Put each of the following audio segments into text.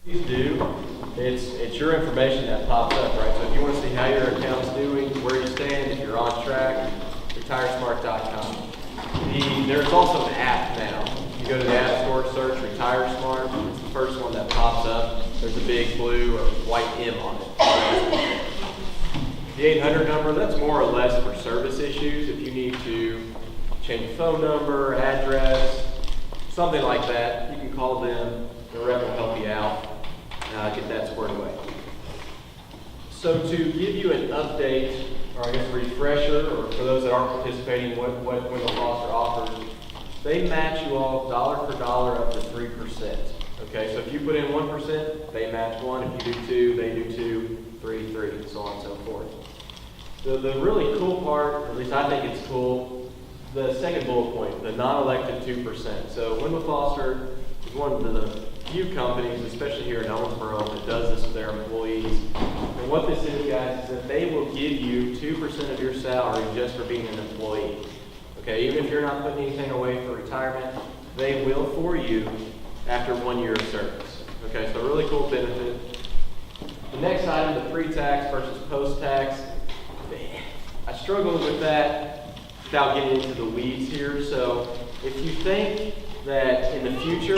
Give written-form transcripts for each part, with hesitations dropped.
Please do. It's your information that pops up, right? So if you want to see how your account's doing, where you stand, if you're on track, retiresmart.com. There's also an app now. You go to the App Store, search RetireSmart. It's the first one that pops up. There's a big blue or white M on it. The 800 number, that's more or less for service issues. If you need to change a phone number, address, something like that, you can call them. The rep will help you out, get that squared away. So to give you an update, or I guess a refresher, or for those that aren't participating, what Wendell Foster offers, they match you all dollar for dollar up to 3%. Okay, so if you put in 1%, they match 1. If you do 2, they do 2, 3, 3, and so on and so forth. The really cool part, at least I think it's cool, the second bullet point, the non-elected 2%. So Wendell Foster is one of the few companies, especially here in Owensboro, that does this with their employees. And what this is, guys, is that they will give you 2% of your salary just for being an employee. Okay, even if you're not putting anything away for retirement, they will for you after 1 year of service. Okay, so a really cool benefit. The next item, the pre-tax versus post-tax. I struggled with that without getting into the weeds here. So if you think that in the future,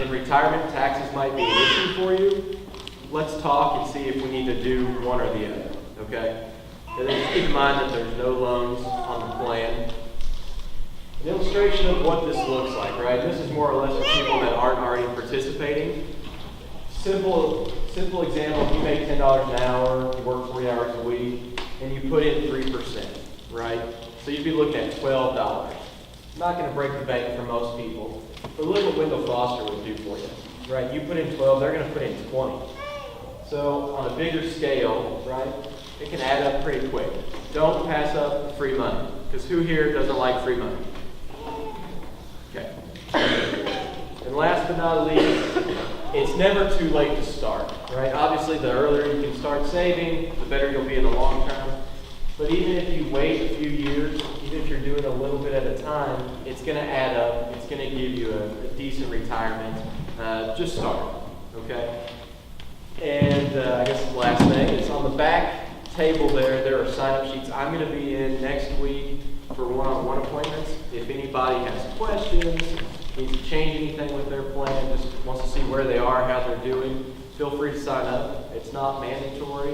in retirement, taxes might be an issue for you, let's talk and see if we need to do one or the other, okay? And then just keep in mind that there's no loans on the plan. An illustration of what this looks like, right? This is more or less for people that aren't already participating. Simple example, if you make $10 an hour, you work 40 hours a week, and you put in 3%, right? So you'd be looking at $12. Not going to break the bank for most people, but look what Wendell Foster would do for you, right? You put in 12, they're going to put in 20. So on a bigger scale, right, it can add up pretty quick. Don't pass up free money, because who here doesn't like free money? Okay. And last but not least, it's never too late to start, right? Obviously, the earlier you can start saving, the better you'll be in the long term. But even if you wait a few years, even if you're doing a little bit at a time, it's going to add up. It's going to give you a decent retirement. Just start, okay? And I guess the last thing is on the back table there are sign-up sheets. I'm going to be in next week for one-on-one appointments. If anybody has questions, needs to change anything with their plan, just wants to see where they are, how they're doing, feel free to sign up. It's not mandatory.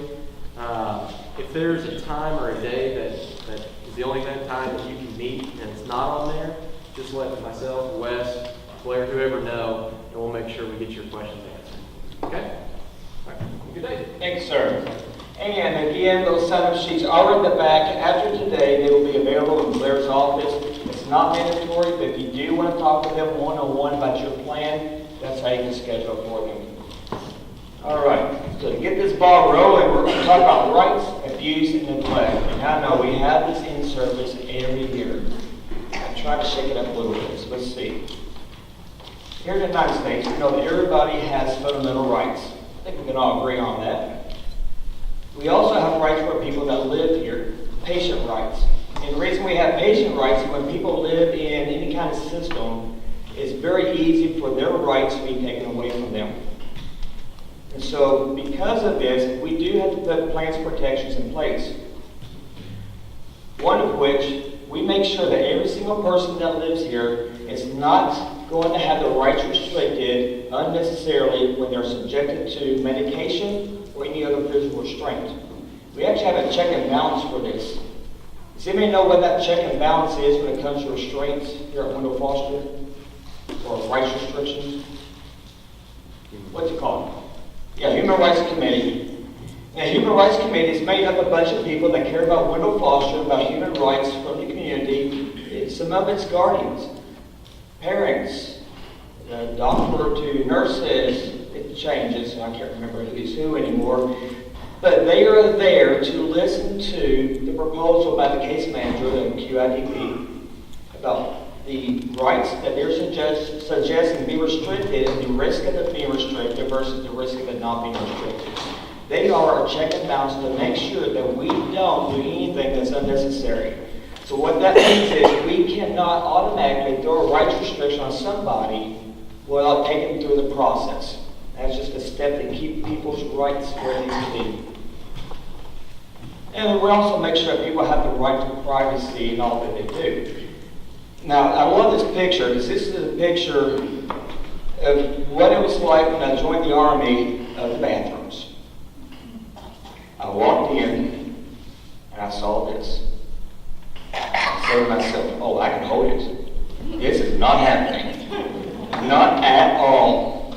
If there's a time or a day that is the only time that you can meet and it's not on there, just let myself, Wes, Blair, whoever know, and we'll make sure we get your questions answered. Okay? All right. Good day. Thanks, sir. And again, those sign-up sheets are in the back. After today, they will be available in Blair's office. It's not mandatory, but if you do want to talk with them one-on-one about your plan, that's how you can schedule for them. All right, so to get this ball rolling, we're going to talk about rights, abuse, and neglect. And I know we have this in service every year. I'm trying to shake it up a little bit, so let's see. Here in the United States, we know that everybody has fundamental rights. I think we can all agree on that. We also have rights for people that live here, patient rights. And the reason we have patient rights is when people live in any kind of system, it's very easy for their rights to be taken away from them. And so, because of this, we do have to put plans and protections in place. One of which, we make sure that every single person that lives here is not going to have their rights restricted unnecessarily when they're subjected to medication or any other physical restraint. We actually have a check and balance for this. Does anybody know what that check and balance is when it comes to restraints here at Wendell Foster? Or rights restrictions? What's it called? Yeah, Human Rights Committee. Now, Human Rights Committee is made up of a bunch of people that care about Wendell Foster, about human rights from the community. Some of its guardians, parents, the doctor to nurses. It changes, I can't remember who's who anymore. But they are there to listen to the proposal by the case manager, the QIDP, about the rights that they're suggesting be restricted and the risk of it being restricted versus the risk of it not being restricted. They are a check and balance to make sure that we don't do anything that's unnecessary. So what that means is we cannot automatically throw a rights restriction on somebody without taking them through the process. That's just a step to keep people's rights where it needs to be. And we also make sure that people have the right to privacy in all that they do. Now, I love this picture because this is a picture of what it was like when I joined the Army of the bathrooms. I walked in and I saw this. I said to myself, oh, I can hold it. This is not happening. Not at all.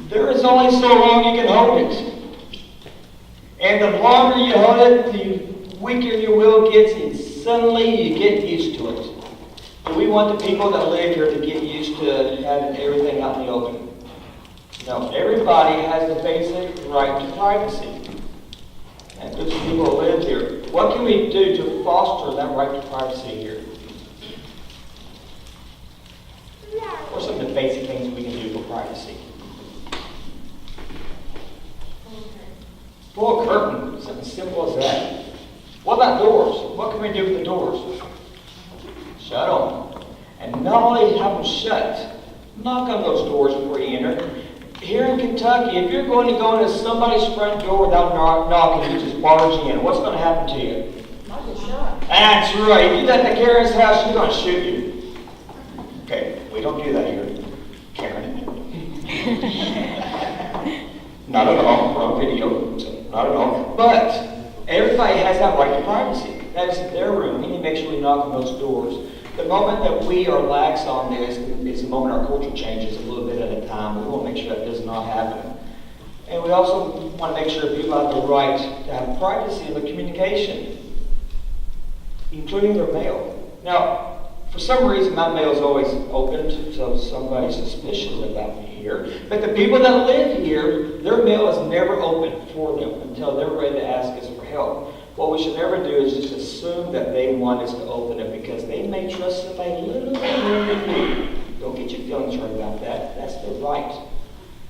There is only so long you can hold it. And the longer you hold it, the weaker your will gets, and suddenly you get used to it. Do we want the people that live here to get used to having everything out in the open? No, everybody has the basic right to privacy. And those people that live here, what can we do to foster that right to privacy here? What are some of the basic things we can do for privacy? Pull a curtain, something simple as that. What about doors? What can we do with the doors? Shut them. And not only have them shut, knock on those doors before you enter. Here in Kentucky, if you're going to go into somebody's front door without knocking, you just barge in. What's going to happen to you? Might get shot. That's right. If you do that at Karen's house, she's going to shoot you. Okay, we don't do that here, Karen. Not at all. We're on video, so not at all. But everybody has that right to privacy. That is their room. We need to make sure we knock on those doors. The moment that we are lax on this is the moment our culture changes a little bit at a time. We want to make sure that does not happen. And we also want to make sure people have the right to have privacy in their communication, including their mail. Now, for some reason, my mail is always opened, so somebody's suspicious about me here. But the people that live here, their mail is never open for them until they're ready to ask us for help. What we should never do is just assume that they want us to open it because they may trust somebody a little bit more than you. Don't get your feelings hurt about that. That's their right.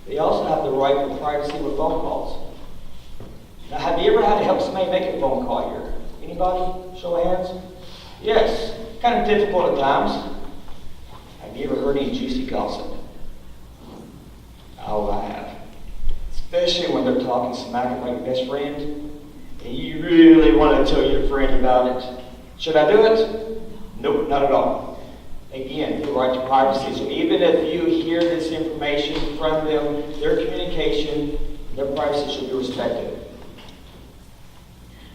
They also have the right to privacy with phone calls. Now, have you ever had to help somebody make a phone call here? Anybody? Show of hands? Yes. Kind of difficult at times. Have you ever heard any juicy gossip? Oh, I have. Especially when they're talking smack about your best friend. And you really want to tell your friend about it. Should I do it? Nope, not at all. Again, the right to privacy. So even if you hear this information from them, their communication, their privacy should be respected.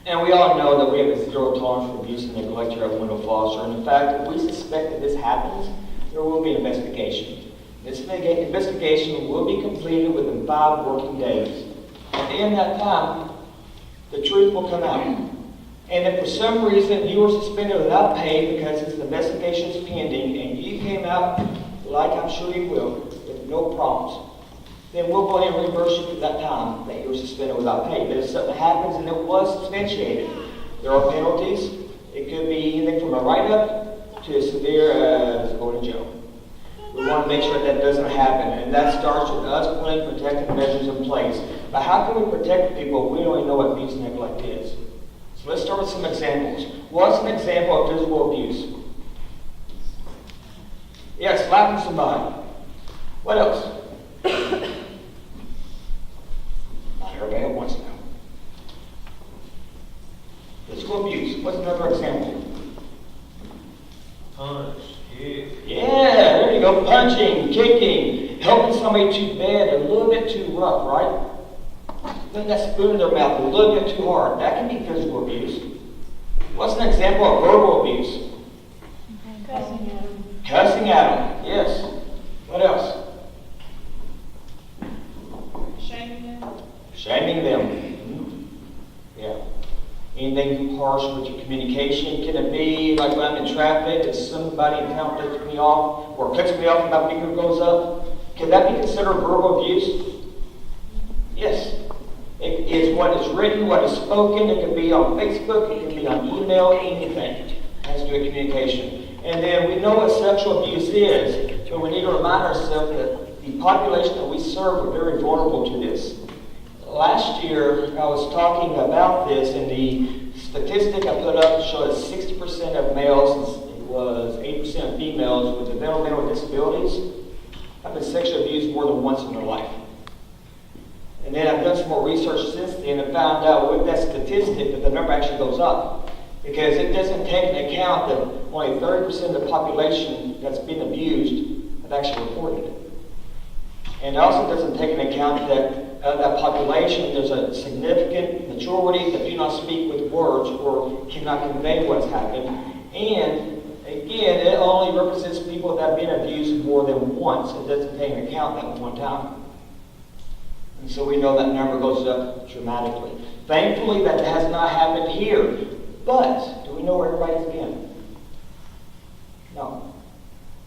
And we all know that we have a zero tolerance for abuse and neglect here at Window Foster. And in fact, if we suspect that this happens, there will be an investigation. This investigation will be completed within 5 working days. At the end of that time, the truth will come out. And if for some reason you were suspended without pay because this investigation is pending and you came out, like I'm sure you will, with no problems, then we'll go ahead and reimburse you for that time that you were suspended without pay. But if something happens and it was substantiated, there are penalties. It could be anything from a write-up to as severe as going to jail. We want to make sure that doesn't happen, and that starts with us putting protective measures in place. But how can we protect people if we don't even know what abuse and neglect is? So let's start with some examples. What's an example of physical abuse? Yeah, slapping somebody. What else? Not everybody at once now. Physical abuse. What's another example? Punch, kick. Yeah, there you go. Punching, kicking, helping somebody to bed a little bit too rough, right? Putting that spoon in their mouth a little bit too hard. That can be physical abuse. What's an example of verbal abuse? Cussing at them. Cussing at them, yes. What else? Shaming them. Shaming them. Yeah. Anything harsh with your communication? Can it be like when I'm in traffic and somebody in town flips me off or cuts me off and my finger goes up? Can that be considered verbal abuse? Yes. It is what is written, what is spoken. It can be on Facebook, it can be on email, anything. It has to do with communication. And then we know what sexual abuse is, but we need to remind ourselves that the population that we serve are very vulnerable to this. Last year, I was talking about this, and the statistic I put up showed that 60% of males, and it was 80% of females with developmental disabilities. have been sexually abused more than once in their life. And then I've done some more research since then and found out with that statistic that the number actually goes up. Because it doesn't take into account that only 30% of the population that's been abused have actually reported it. And it also doesn't take into account that of that population, there's a significant majority that do not speak with words or cannot convey what's happened. And again, it only represents people that have been abused more than once. It doesn't take into account that one time. And so we know that number goes up dramatically. Thankfully, that has not happened here. But do we know where everybody's been? No.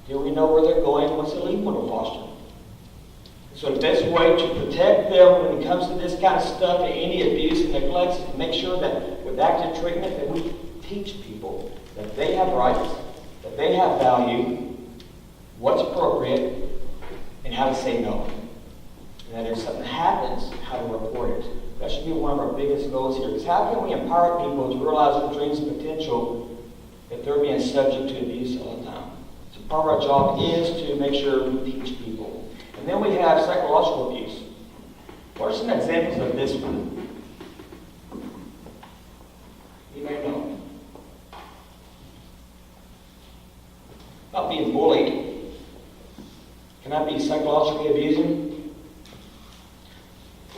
Do we know where they're going once they leave window foster? So the best way to protect them when it comes to this kind of stuff and any abuse and neglect is to make sure that with active treatment that we teach people that they have rights, that they have value, what's appropriate, and how to say no. And that if something happens, how to report it. That should be one of our biggest goals here. Because how can we empower people to realize their dreams and potential if they're being subject to abuse all the time? So part of our job is to make sure we teach people. And then we have psychological abuse. What are some examples of this one? You may know. Not being bullied. Can that be psychologically abusing?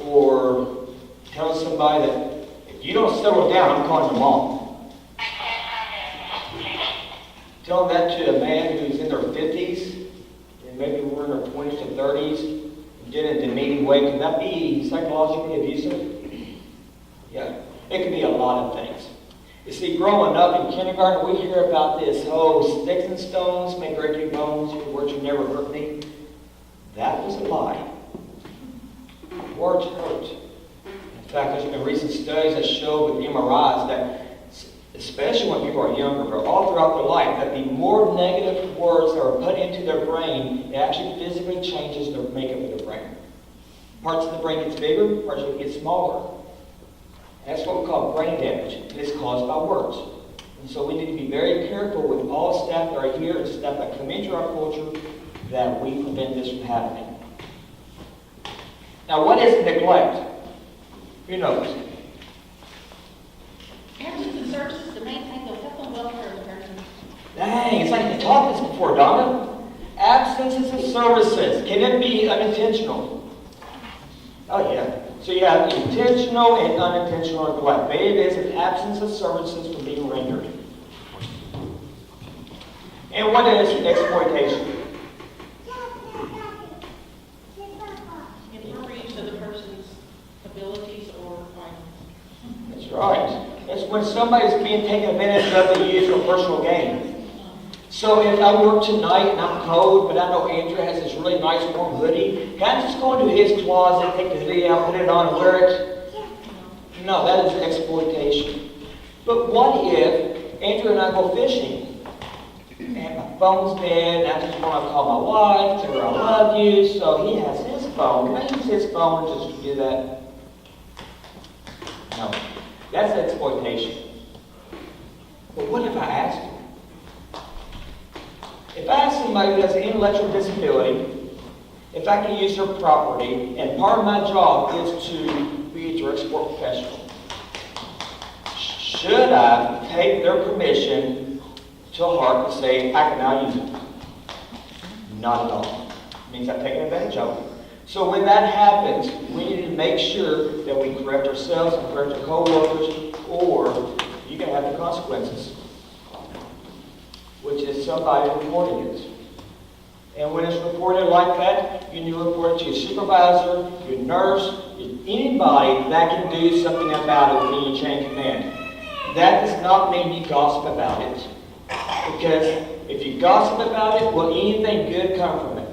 Or telling somebody that if you don't settle down, I'm calling your mom. Telling that to a man who's in their 50s, and maybe we're in our 20s to 30s, get in a demeaning way, can that be psychologically abusive? Yeah, it can be a lot of things. You see, growing up in kindergarten, we hear about this, sticks and stones may break your bones, your words will never hurt me. That was a lie. Words hurt. In fact, there's been recent studies that show with MRIs that, especially when people are younger, but all throughout their life, that the more negative words that are put into their brain, it actually physically changes the makeup of their brain. Parts of the brain gets bigger, parts of it get smaller. That's what we call brain damage, and it's caused by words. And so we need to be very careful with all staff that are here and staff that come into our culture that we prevent this from happening. Now, what is neglect? Who knows? Absence of services to maintain the health and welfare of the person. Dang, it's like you taught this before, Donna. Absences of services. Can it be unintentional? Oh, yeah. So you have intentional and unintentional neglect. Maybe it is an absence of services from being rendered. And what is exploitation? Improves of the person's abilities or finance. That's right. That's when somebody's being taken advantage of to use for personal gain. So if I work tonight and I'm cold, but I know Andrew has this really nice warm hoodie, can I just go into his closet, take the hoodie out, put it on, and wear it? No, that is exploitation. But what if Andrew and I go fishing, and my phone's dead, and I just want to call my wife, tell her I love you, so he has his phone. Can I use his phone just to do that? No. That's exploitation. But what if I asked him? If I ask somebody who has an intellectual disability, if I can use their property, and part of my job is to be a direct support professional, should I take their permission to heart and say, I can now use it? Not at all. It means I've taken advantage of it. So when that happens, we need to make sure that we correct ourselves and correct our co-workers, or you can have the consequences, which is somebody reporting it. And when it's reported like that, you need to report it to your supervisor, your nurse, anybody that can do something about it when you change command. That does not mean you gossip about it. Because if you gossip about it, will anything good come from it?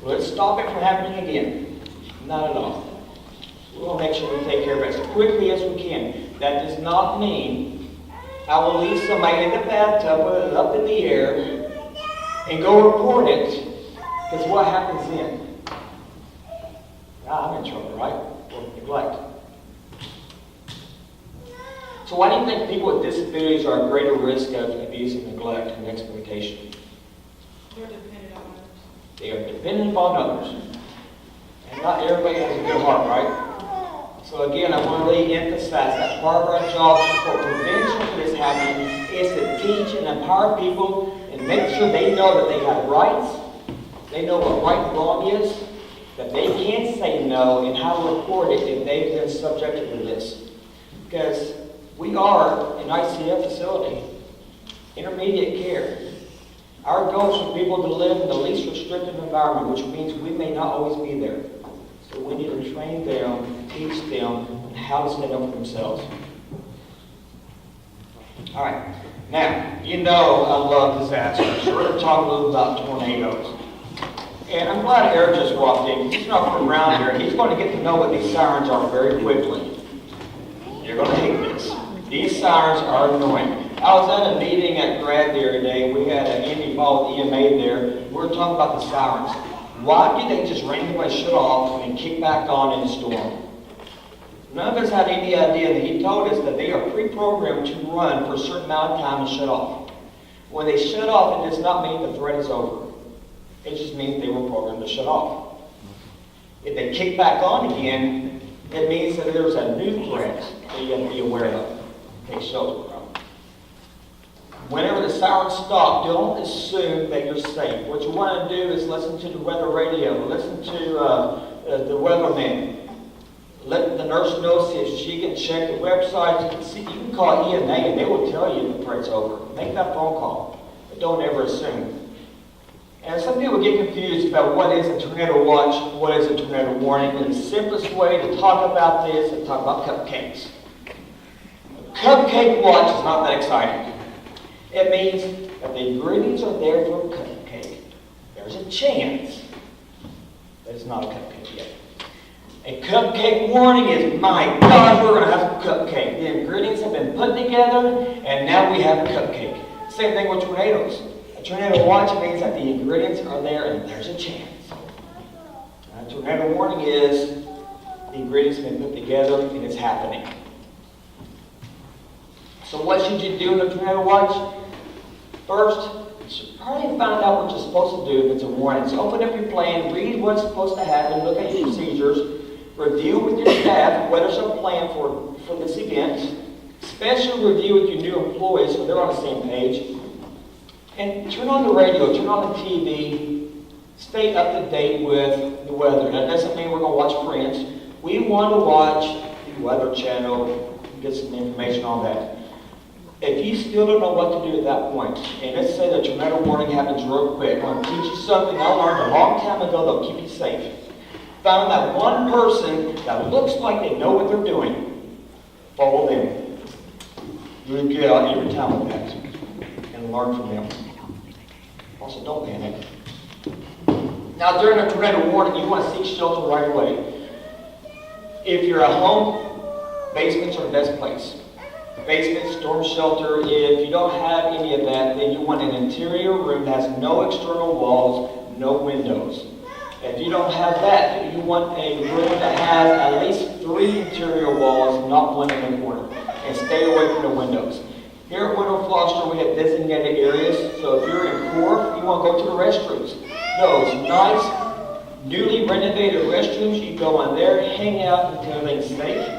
Will it stop it from happening again? Not at all. We'll make sure we take care of it as quickly as we can. That does not mean I will leave somebody in the bathtub with it up in the air and go report it, because what happens then? I'm in trouble, right? Or neglect. So why do you think people with disabilities are at greater risk of abuse and neglect and exploitation? They're dependent on others. They are dependent upon others. And not everybody has a good heart, right? So again, I want to really emphasize that part of our job for prevention of this happening is to teach and empower people and make sure they know that they have rights, they know what right and wrong is, that they can say no and how to report it if they've been subjected to this. Because we are an ICF facility, intermediate care. Our goal is for people to live in the least restrictive environment, which means we may not always be there. So we need to train them, teach them on how to stand up for themselves. All right. Now, you know I love disasters. We're going to talk a little about tornadoes. And I'm glad Eric just walked in. He's not from around here. He's going to get to know what these sirens are very quickly. You're going to hate this. These sirens are annoying. I was at a meeting at Grad the other day. We had an Indy Ball with EMA there. We were talking about the sirens. Why do they just randomly shut off and kick back on in the storm? None of us had any idea, and he told us that they are pre-programmed to run for a certain amount of time and shut off. When they shut off, it does not mean the threat is over. It just means they were programmed to shut off. If they kick back on again, it means that there's a new threat that you have to be aware of. Take shelter from. Whenever the sirens stop, don't assume that you're safe. What you want to do is listen to the weather radio, listen to the weatherman. Let the nurse know if she can check the website. You can call EMA and they will tell you if the threat's over. Make that phone call, but don't ever assume. And some people get confused about what is a tornado watch, what is a tornado warning. And the simplest way to talk about this is to talk about cupcakes. A cupcake watch is not that exciting. It means that the ingredients are there for a cupcake. There's a chance that it's not a cupcake yet. A cupcake warning is, my God, we're going to have a cupcake. The ingredients have been put together, and now we have a cupcake. Same thing with tornadoes. A tornado watch means that the ingredients are there, and there's a chance. A tornado warning is, the ingredients have been put together, and it's happening. So what should you do in a tornado watch? First, you should probably find out what you're supposed to do if it's a warning. So open up your plan, read what's supposed to happen, look at your procedures, review with your staff whether there's a plan for this event, special review with your new employees so they're on the same page, and turn on the radio, turn on the TV, stay up to date with the weather. That doesn't mean we're going to watch Friends. We want to watch the Weather Channel, get some information on that. If you still don't know what to do at that point, and let's say the tornado warning happens real quick, I'm going to teach you something I learned a long time ago that'll keep you safe. Found that one person that looks like they know what they're doing. Follow them. You get out every time with that and learn from them. Also, don't panic. Now, during a tornado warning, you want to seek shelter right away. If you're at home, basements are the best place. Basement, storm shelter. If you don't have any of that, then you want an interior room that has no external walls, no windows. If you don't have that, you want a room that has at least 3 interior walls, not one in the corner, and stay away from the windows. Here at Winter Foster, we have designated areas, so if you're in Corp, you want to go to the restrooms. Those nice, newly renovated restrooms, you go in there, hang out until everything's safe.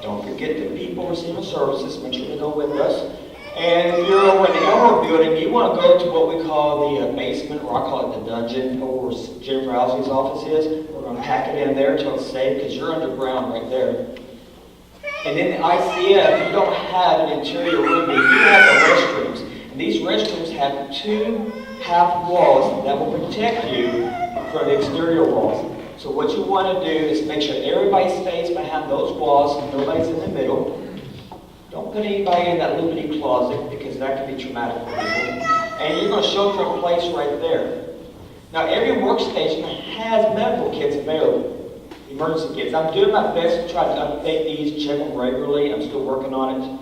Don't forget the people receiving services, make sure they go with us. And if you're over in the Elmer building, you want to go to what we call the basement, or I call it the dungeon, or where Jennifer Housley's office is. We're going to pack it in there until it's safe, because you're underground right there. And in the ICF, you don't have an interior room, but you have the restrooms. And these restrooms have 2 half walls that will protect you from the exterior walls. So what you want to do is make sure everybody stays behind those walls and nobody's in the middle. Don't put anybody in that limited closet because that can be traumatic for people. And you're going to shelter in place right there. Now, every workstation has medical kits available, emergency kits. I'm doing my best to try to update these, check them regularly. I'm still working on it.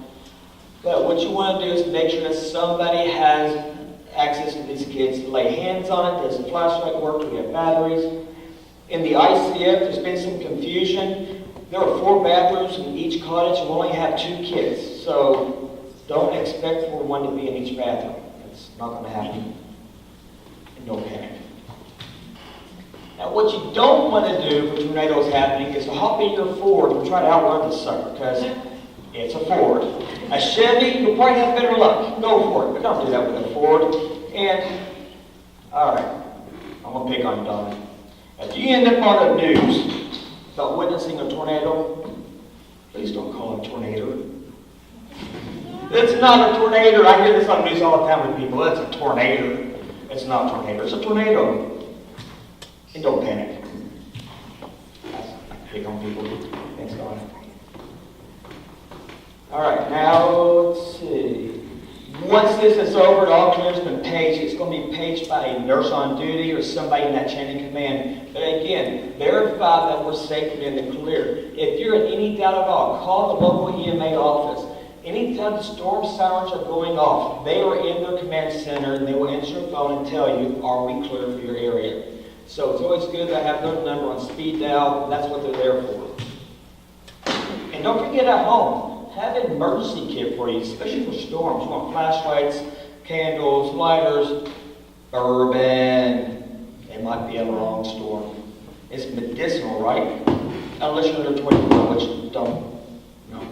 But what you want to do is make sure that somebody has access to these kits. Lay hands on it. Does the flashlight work? Do we have batteries? In the ICF, there's been some confusion. There are 4 bathrooms in each cottage, and we only have 2 kids. So don't expect for one to be in each bathroom. It's not going to happen. And don't panic. Now, what you don't want to do for tornadoes happening is to hop in your Ford and try to outrun the sucker, because it's a Ford. A Chevy, you'll probably have better luck. Go for it, but don't do that with a Ford. And, all right, I'm going to pick on you, Donna. If you end up on the news about witnessing a tornado, please don't call it a tornado. It's not a tornado. I hear this on the news all the time with people. It's a tornado. It's not a tornado. It's a tornado. And don't panic. I pick on people. Thanks, Donna. All right, now let's see. Once this is over, all clear's been paged. It's going to be paged by a nurse on duty or somebody in that chain of command. But again, verify that we're safe and in the clear. If you're in any doubt at all, call the local EMA office. Anytime the storm sirens are going off, they are in their command center and they will answer your phone and tell you, are we clear for your area? So it's always good to have their number on speed dial. That's what they're there for. And don't forget at home, have an emergency kit for you, especially for storms. You want flashlights, candles, lighters, bourbon. It might be a long storm. It's medicinal, right? Unless you're under 21, which you don't know.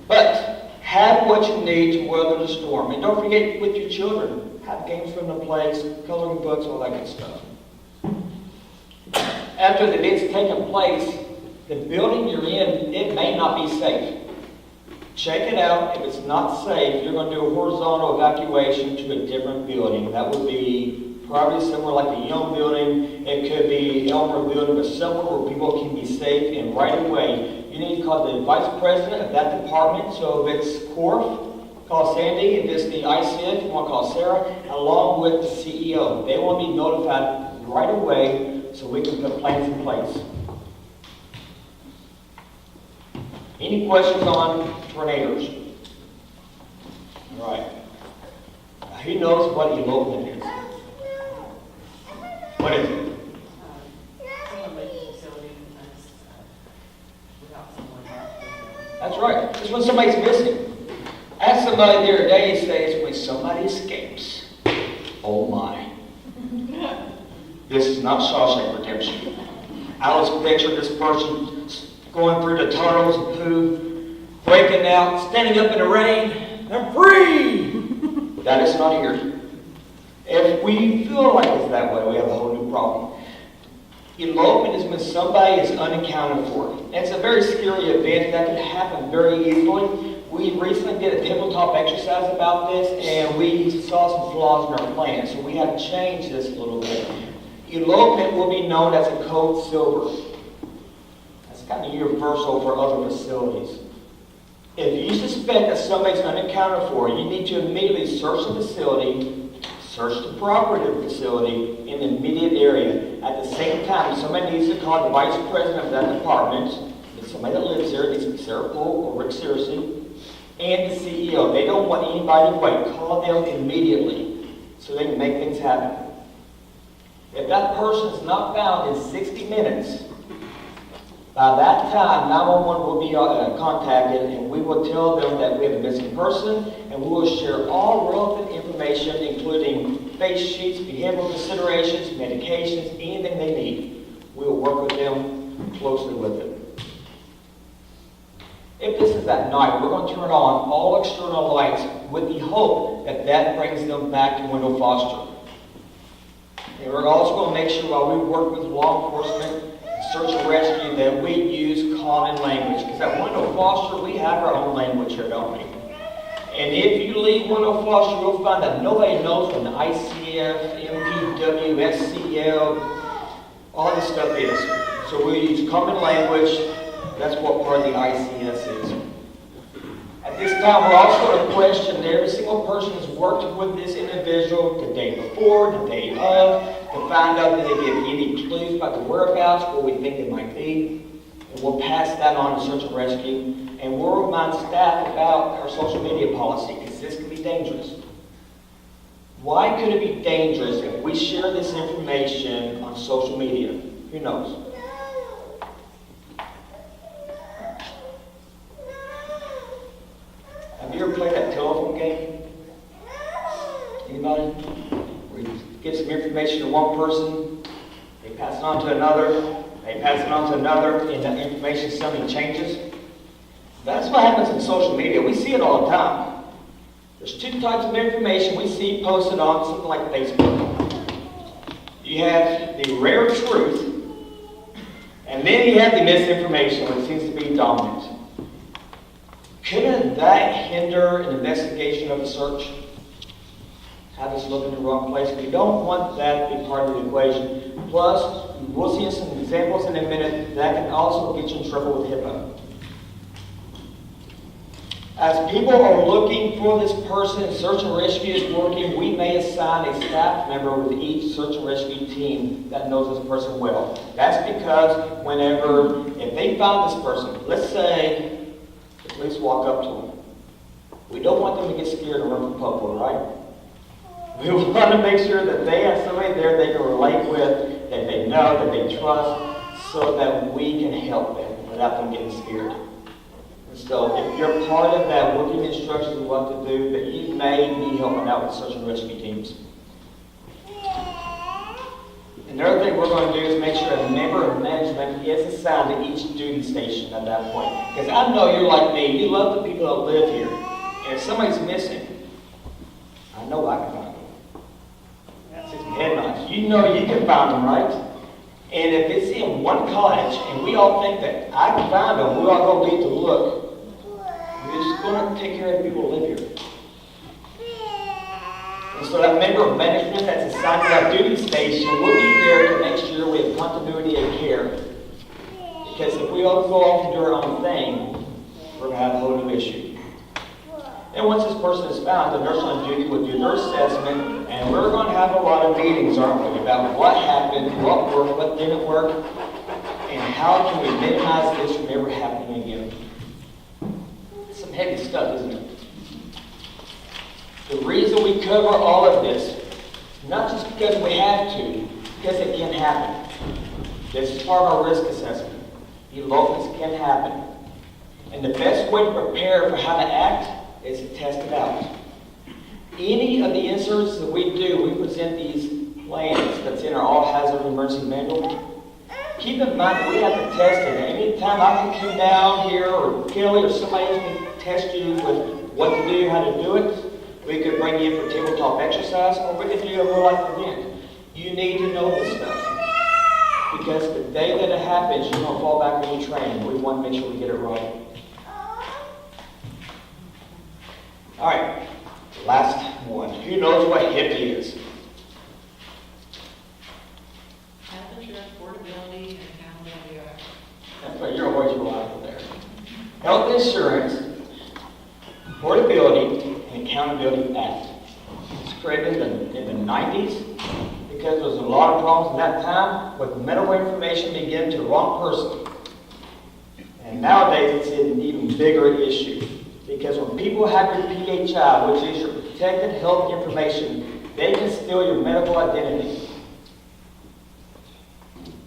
But have what you need to weather the storm. And don't forget with your children, have games for them to play, coloring books, all that good stuff. After the event's taken place, the building you're in, it may not be safe. Check it out. If it's not safe, you're going to do a horizontal evacuation to a different building. That would be probably somewhere like the Young Building. It could be Elmer Building, but somewhere where people can be safe. And right away, you need to call the vice president of that department. So if it's Corf, call Sandy. If it's the ICF, you want to call Sarah, along with the CEO. They will be notified right away so we can put plans in place. Any questions on tornadoes? All right. Now, who knows what elopement is? What is it? That's right. It's when somebody's missing. I had somebody the other day say it's when somebody escapes. Oh my. This is not Shawshank Redemption. I was picturing this person going through the tunnels and poo, breaking out, standing up in the rain. They're free! That is not here. If we feel like it's that way, we have a whole new problem. Elopement is when somebody is unaccounted for. It's a very scary event that can happen very easily. We recently did a tabletop exercise about this, and we saw some flaws in our plan, so we have to change this a little bit. Elopement will be known as a code silver. That's kind of universal for other facilities. If you suspect that somebody's unaccounted for, you need to immediately search the facility, search the property of the facility in the immediate area. At the same time, somebody needs to call the vice president of that department. It's somebody that lives there, it needs to be Sarah Poole or Rick Searcy, and the CEO. They don't want anybody to wait. Call them immediately so they can make things happen. If that person is not found in 60 minutes, by that time, 911 will be contacted, and we will tell them that we have a missing person, and we will share all relevant information, including face sheets, behavioral considerations, medications, anything they need. We will work with them closely with it. If this is at night, we're going to turn on all external lights with the hope that that brings them back to window foster. And we're also going to make sure while we work with law enforcement, search and rescue, that we use common language. Because at window foster, we have our own language here, don't we? And if you leave window foster, you'll find that nobody knows what an ICF, MPW, SCL, all this stuff is. So we use common language. That's what part of the ICS is. At this time, we're also going to question every single person who's worked with this individual the day before, the day of, to find out if they give any clues about the whereabouts, where we think they might be. And we'll pass that on to search and rescue. And we'll remind staff about our social media policy, because this can be dangerous. Why could it be dangerous if we share this information on social media? Who knows? Have you ever played that telephone game? Anybody? Where you get some information to one person, they pass it on to another, they pass it on to another, and the information suddenly changes. That's what happens in social media. We see it all the time. There's two types of information we see posted on something like Facebook. You have the rare truth, and then you have the misinformation, which seems to be dominant. Couldn't that hinder an investigation of a search? Have us look in the wrong place? We don't want that to be part of the equation. Plus, we'll see some examples in a minute that can also get you in trouble with HIPAA. As people are looking for this person, search and rescue is working, we may assign a staff member with each search and rescue team that knows this person well. That's because if they found this person, let's say the police walk up to them. We don't want them to get scared and run for cover, right? We want to make sure that they have somebody there they can relate with, that they know, that they trust, so that we can help them without them getting scared. And so if you're part of that working instructions of what to do, that you may be helping out with search and rescue teams. Another thing we're going to do is make sure a member of management is assigned to each duty station at that point. Because I know you're like me, you love the people that live here. And if somebody's missing, I know I can find them. That's just headlines. You know you can find them, right? And if it's in one cottage and we all think that I can find them, we're all going to need to look. We're just going to take care of the people who live here. And so that member of management that's assigned to that duty station will be there to make sure we have continuity of care. Because if we all go off and do our own thing, we're going to have a whole new issue. And once this person is found, the nurse on duty will do their assessment, and we're going to have a lot of meetings, aren't we, about what happened, what worked, what didn't work, and how can we minimize this from ever happening again. It's some heavy stuff, isn't it? The reason we cover all of this, not just because we have to, because it can happen. This is part of our risk assessment. Elopements can happen. And the best way to prepare for how to act is to test it out. Any of the inserts that we do, we present these plans that's in our all-hazard emergency manual. Keep in mind that we have to test it. Anytime I can come down here, or Kelly, or somebody else can test you with what to do, how to do it, we could bring you in for tabletop exercise, or we could do a real-life event. You need to know this stuff. Because the day that it happens, you're going to fall back on your training. We want to make sure we get it right. All right, last one. Who knows what HIPAA is? Health insurance, portability, and accountability act. That's what you're always reliable there. Health Insurance, Portability, and Accountability Act. It's created in the 90s because there was a lot of problems at that time with medical information being given to the wrong person. And nowadays it's an even bigger issue. Because when people have your PHI, which is your protected health information, they can steal your medical identity.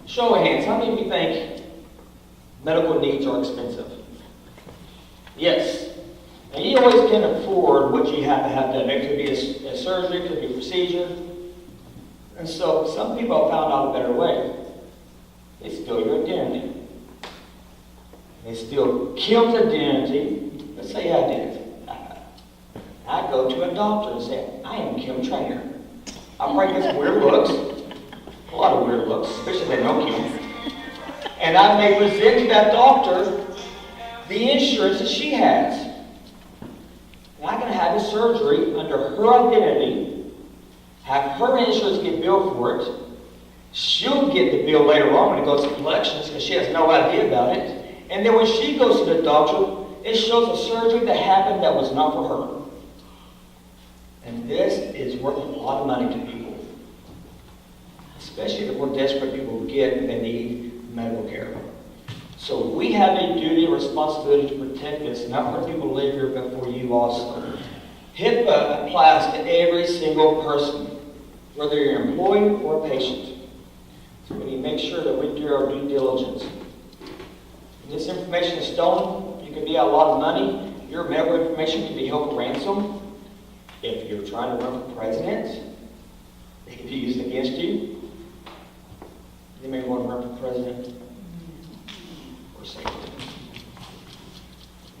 Show of hands, how many of you think medical needs are expensive? Yes. And you always can afford what you have to have done. It could be a surgery, it could be a procedure. And so some people have found out a better way. They steal your identity. They steal Kim's identity. Let's say I did it. I go to a doctor and say, I am Kim Trainer. I might get some weird looks, a lot of weird looks, especially if they know Kim. And I may present to that doctor the insurance that she has. And I can have a surgery under her identity, have her insurance get billed for it. She'll get the bill later on when it goes to collections because she has no idea about it. And then when she goes to the doctor, it shows a surgery that happened that was not for her. And this is worth a lot of money to people. Especially the more desperate people get when they need medical care. So we have a duty and responsibility to protect this, not for people who live here, but for you also. HIPAA applies to every single person, whether you're an employee or a patient. So we need to make sure that we do our due diligence. If this information is stolen, it could be a lot of money. Your medical information can be held for ransom. If you're trying to run for president, it can be used against you.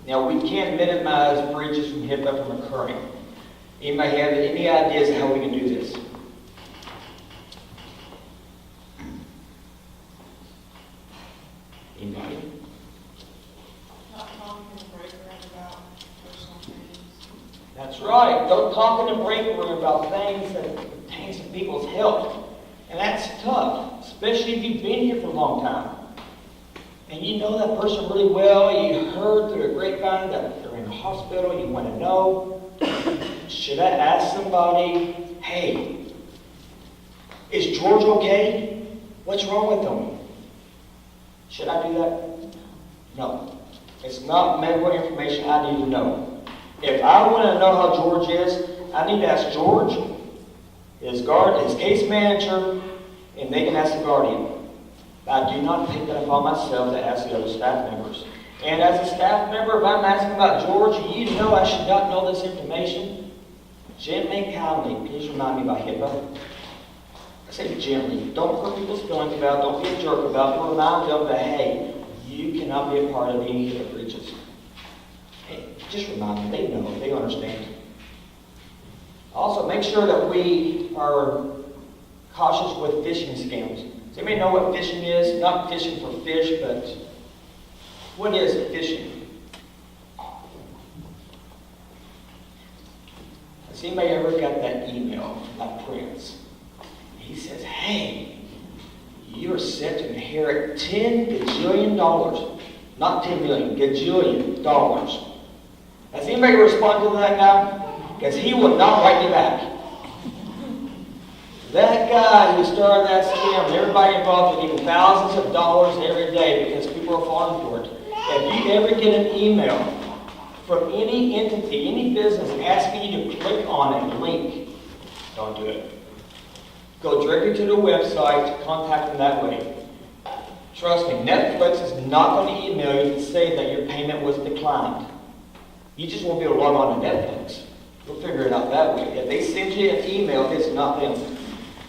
Now, we can't minimize breaches from HIPAA from occurring. Anybody have any ideas of how we can do this? Anybody? Not talking in the break room about personal things. That's right. Don't talk in the break room about things that pertain to people's health. And that's tough, especially if you've been here for a long time. And you know that person really well. You heard through the grapevine that they're in the hospital. You want to know. Should I ask somebody, hey, is George okay? What's wrong with him? Should I do that? No. It's not medical information I need to know. If I want to know how George is, I need to ask George, his case manager, and they can ask the guardian. I do not take that upon myself to ask the other staff members. And as a staff member, if I'm asking about George, you know I should not know this information. Gently, kindly, please remind me about HIPAA. I say gently. Don't hurt people's feelings about it. Don't be a jerk about it. Remind them that, hey, you cannot be a part of any HIPAA breaches. Hey, just remind them. They know. They understand. Also, make sure that we are cautious with phishing scams. Does anybody know what phishing is? Not fishing for fish, but what is phishing? Has anybody ever got that email like Prince? He says, hey, you are set to inherit $10 gajillion. Not 10 million, gajillion dollars. Has anybody responded to that guy? Because he will not write you back. That guy who started that scam, and everybody involved with him, thousands of dollars every day because people are falling for it. If you ever get an email from any entity, any business asking you to click on a link, don't do it. Go directly to the website, contact them that way. Trust me, Netflix is not going to email you to say that your payment was declined. You just won't be able to log on to Netflix. We'll figure it out that way. If they send you an email, it's not them.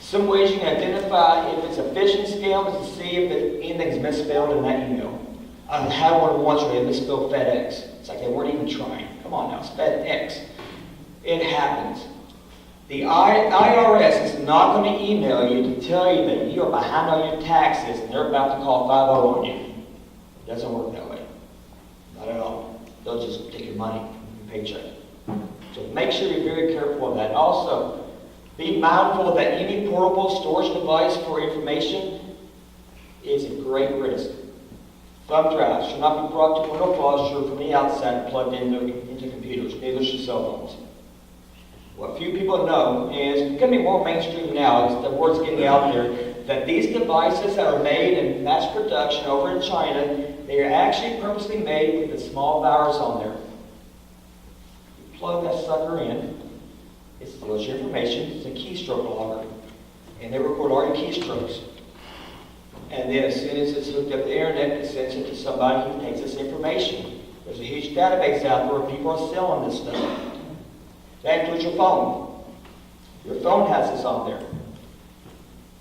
Some ways you can identify if it's a phishing scam is to see if anything's misspelled in that email. I had one once where they misspelled FedEx. It's like they weren't even trying. Come on now, it's FedEx. It happens. The IRS is not going to email you to tell you that you are behind on your taxes and they're about to call 5-0 on you. It doesn't work that way. Not at all. They'll just take your money, your paycheck. So make sure you're very careful of that. Also, be mindful that any portable storage device for information is a great risk. Thumb drives should not be brought to window closure from the outside and plugged into computers. Neither should cell phones. What few people know is becoming more mainstream now, as the word's getting out there, that these devices that are made in mass production over in China, they are actually purposely made with a small virus on there. You plug that sucker in, it steals your information. It's a keystroke logger. And they record all your keystrokes. And then as soon as it's hooked up to the internet, it sends it to somebody who takes this information. There's a huge database out there where people are selling this stuff. That includes your phone. Your phone has this on there.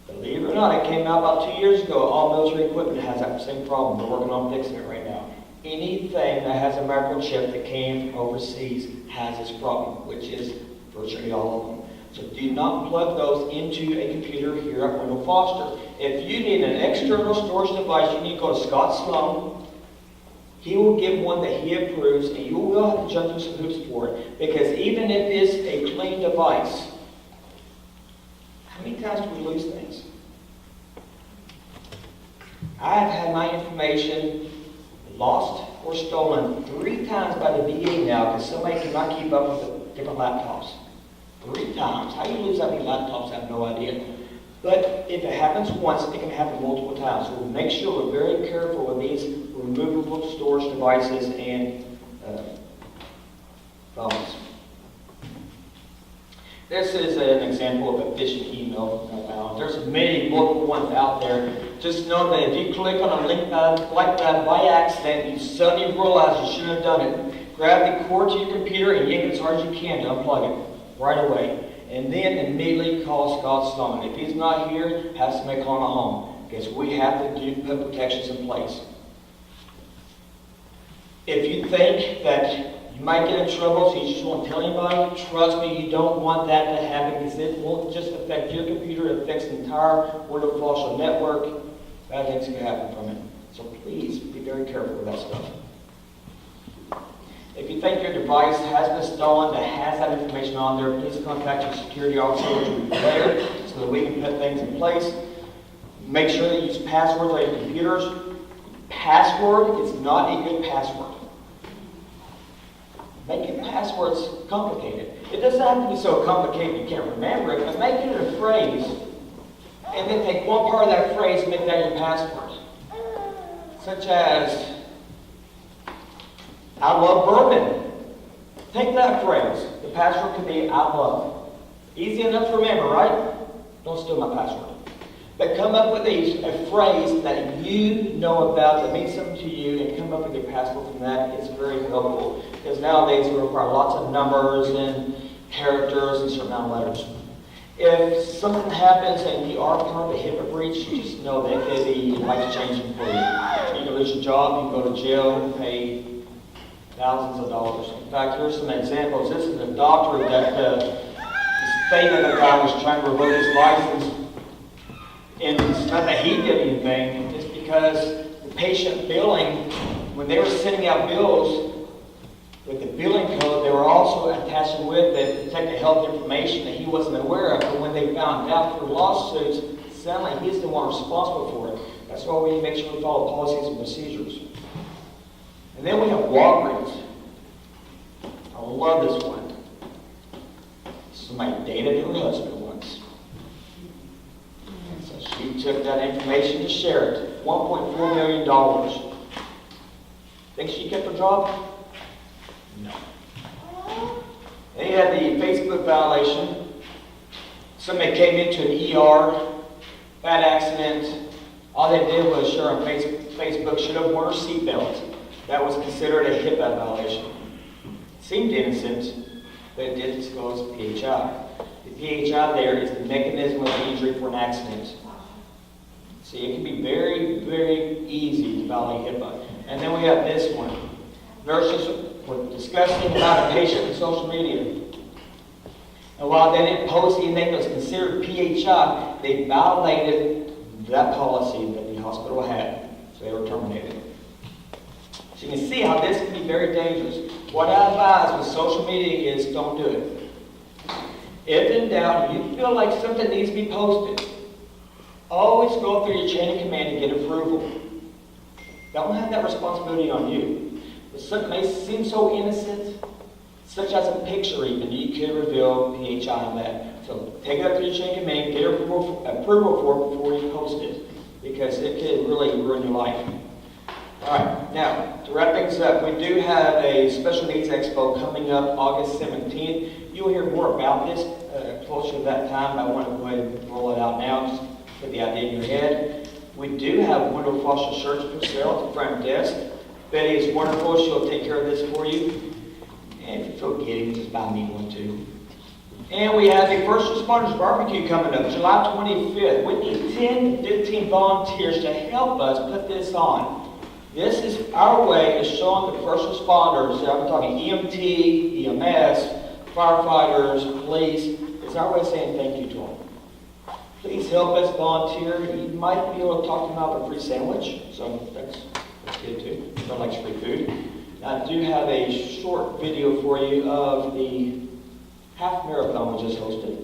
Believe it or not, it came out about 2 years ago. All military equipment has that same problem. We're working on fixing it right now. Anything that has a microchip that came from overseas has this problem, which is virtually all of them. So do not plug those into a computer here at Wendell Foster. If you need an external storage device, you need to go to Scott Sloan. He will give one that he approves, and you will have to jump through some hoops for it. Because even if it's a clean device, how many times do we lose things? I've had my information lost or stolen 3 times by the VA now because somebody cannot keep up with the different laptops. 3 times. How you lose that many laptops, I have no idea. But if it happens once, it can happen multiple times. So we'll make sure we're very careful with these removable storage devices and phones. This is an example of a phishing email I found. There's many multiple ones out there. Just know that if you click on a link like that by accident, you suddenly realize you shouldn't have done it. Grab the cord to your computer and yank it as hard as you can to unplug it right away. And then immediately call Scott Sloan. If he's not here, have somebody call him at home. Because we have to put protections in place. If you think that you might get in trouble, so you just won't tell anybody, trust me, you don't want that to happen, because it won't just affect your computer, it affects the entire window social network. Bad things can happen from it. So please be very careful with that stuff. If you think your device has been stolen, that has that information on there, please contact your security officer, which will be there, so that we can put things in place. Make sure that you use passwords on your computers. Password is not a good password. Making passwords complicated. It doesn't have to be so complicated you can't remember it, but make it a phrase, and then take one part of that phrase and make that your password. Such as, I love bourbon. Take that phrase. The password could be, I love. Easy enough to remember, right? Don't steal my password. But come up with a phrase that you know about, that means something to you, and come up with your password from that. It's very helpful. Because nowadays we require lots of numbers and characters and certain amount of letters. If something happens and you are part of a HIPAA breach, just know that it could be life-changing for you. You can lose your job, you can go to jail, and pay thousands of dollars. In fact, here's some examples. This is a doctor that the state of the guy was trying to revoke his license. And it's not that he did anything, it's because the patient billing, when they were sending out bills with the billing code, they were also attaching with it protected health information that he wasn't aware of. But when they found out through lawsuits, it sounded like he's the one responsible for it. That's why we need to make sure we follow policies and procedures. And then we have Walgreens. I love this one. Somebody dated her husband once. So she took that information to share it. $1.4 million. Think she kept her job? No. They had the Facebook violation. Somebody came into an ER, bad accident. All they did was share on Facebook, should have worn her seatbelt. That was considered a HIPAA violation. Seemed innocent, but it did disclose PHI. The PHI there is the mechanism of injury for an accident. See, it can be very, very easy to violate HIPAA. And then we have this one. Nurses were discussing about a patient in social media. And while they didn't post anything that was considered PHI, they violated that policy that the hospital had. So they were terminated. So you can see how this can be very dangerous. What I advise with social media is don't do it. If in doubt, you feel like something needs to be posted, always go through your chain of command and get approval. Don't have that responsibility on you. If something may seem so innocent, such as a picture even, you could reveal PHI on that. So take it up through your chain of command, get approval for it before you post it, because it could really ruin your life. All right, now, to wrap things up, we do have a Special Needs Expo coming up August 17th. You'll hear more about this closer to that time, but I want to go ahead and roll it out now, just put the idea in your head. We do have window faucet shirts for sale at the front desk. Betty is wonderful, she'll take care of this for you. And if you feel giddy, just buy me one too. And we have a First Responders Barbecue coming up, July 25th. We need 10 to 15 volunteers to help us put this on. This is our way of showing the first responders, I'm talking EMT, EMS, firefighters, police, it's our way of saying thank you to them. Please help us volunteer. You might be able to talk to them about a free sandwich, so that's good too. Everyone likes free food. I do have a short video for you of the half marathon we just hosted.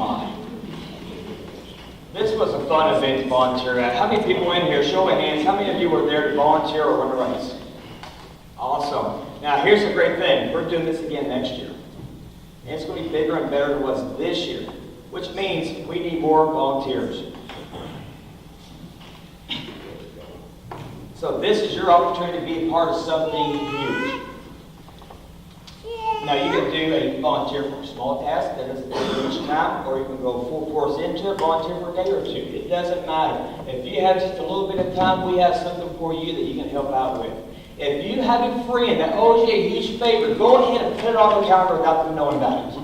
my. This was a fun event to volunteer at. How many people in here, show of hands, how many of you were there to volunteer or run a race? Awesome. Now here's the great thing. We're doing this again next year. And it's going to be bigger and better than it was this year, which means we need more volunteers. So this is your opportunity to be a part of something huge. Now you can do a volunteer for a small task that doesn't take much time, or you can go full force into it, volunteer for a day or two. It doesn't matter. If you have just a little bit of time, we have something for you that you can help out with. If you have a friend that owes you a huge favor, go ahead and put it on the calendar without them knowing about it.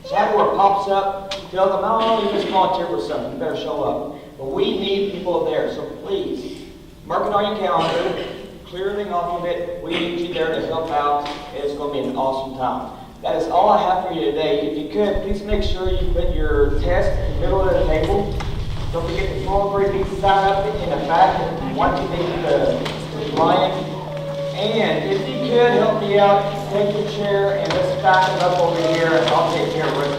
So that where it pops up, tell them, oh, you just volunteer for something, you better show up. But we need people there, so please, mark it on your calendar, clear everything off of it. We need you there to help out. It's going to be an awesome time. That is all I have for you today. If you could, please make sure you put your test in the middle of the table. Don't forget the small grade needs to sign up in the back and one to make the Ryan. And if you could help me out, take your chair and let's back it up over here and I'll take care of it.